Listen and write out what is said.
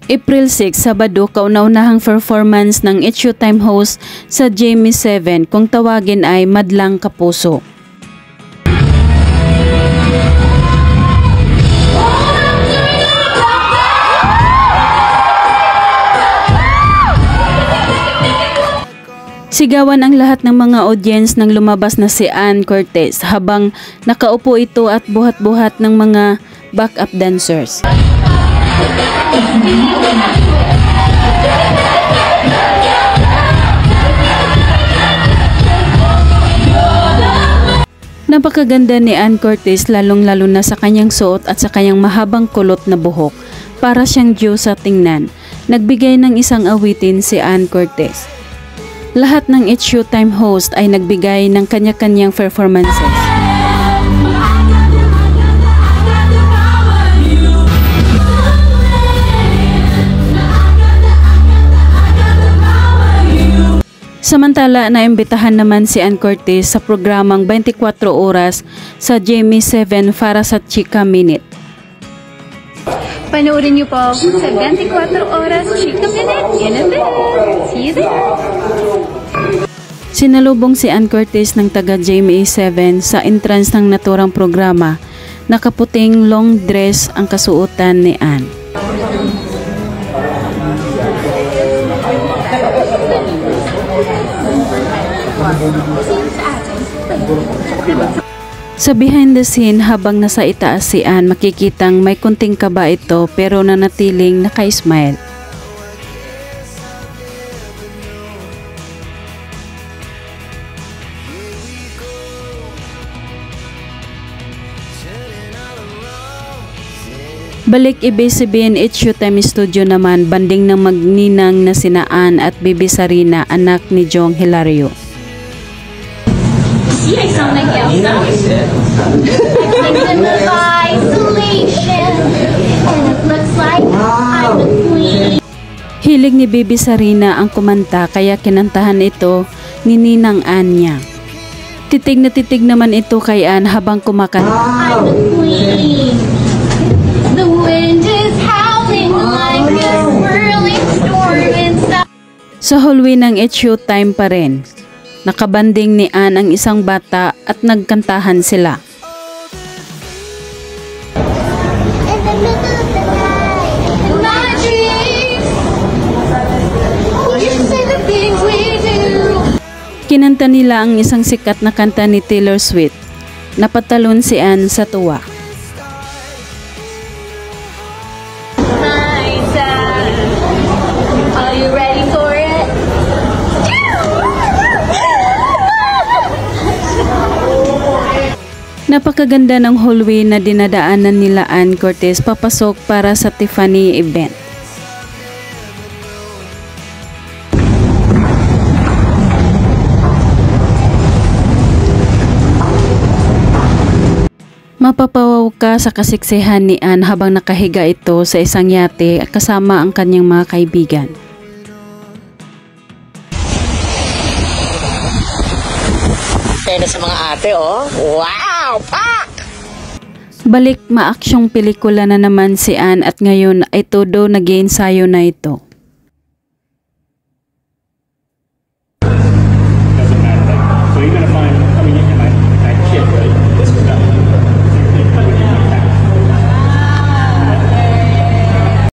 April 6, Sabado, kauna-unahang performance ng It's Showtime host sa Jamie 7 kung tawagin ay Madlang Kapuso. Sigawan ang lahat ng mga audience nang lumabas na si Ann Curtis habang nakaupo ito at buhat-buhat ng mga backup dancers. Napakaganda ni Ann Curtis, lalong-lalo na sa kanyang suot at sa kanyang mahabang kulot na buhok. Para siyang Diyos sa tingnan. Nagbigay ng isang awitin si Ann Curtis. Lahat ng It's Showtime host ay nagbigay ng kanya-kanyang performances. Samantala, naimbitahan naman si Ann Curtis sa programang 24 oras sa Jamie 7 para sa Chika Minute. Panoorin niyo po sa 24 oras Chika Minute in a bit. See you there! Sinalubong si Ann Curtis ng taga Jamie 7 sa entrance ng naturang programa. Nakaputing long dress ang kasuotan ni Ann. Sa behind the scene, habang nasa itaas si Ann, makikitang may kunting kaba ito pero nanatiling naka-smile. Balik ABS-CBN It's Showtime Studio naman, banding ng magninang na sina Ann at Bibi Sarina, anak ni Jong Hilario. I sound like Elsa. I'm in isolation, and it looks like I'm the queen. Hilig ni Bibi Sarina ang kumanta kaya kinantahan ito ni Ninang Ann niya. Titig na titig naman ito kay Ann habang kumakanta. I'm the queen. The wind is howling like a swirling storm inside. Sa hallway ng It's Showtime pa rin. Nakabanding ni Ann ang isang bata at nagkantahan sila. In the middle of the night, in my dreams, you say the things we do. Kinanta nila ang isang sikat na kanta ni Taylor Swift. Napatalon si Ann sa tuwa. Are you ready for it? Napakaganda ng hallway na dinadaanan nila Ann Curtis papasok para sa Tiffany event. Mapapawaw ka sa kasiksihan ni Ann habang nakahiga ito sa isang yate kasama ang kanyang mga kaibigan. Kaya sa mga ate, oh. Wow! Pak! Balik maaksyong pelikula na naman si Ann at ngayon ay todo nag-iensayo na ito.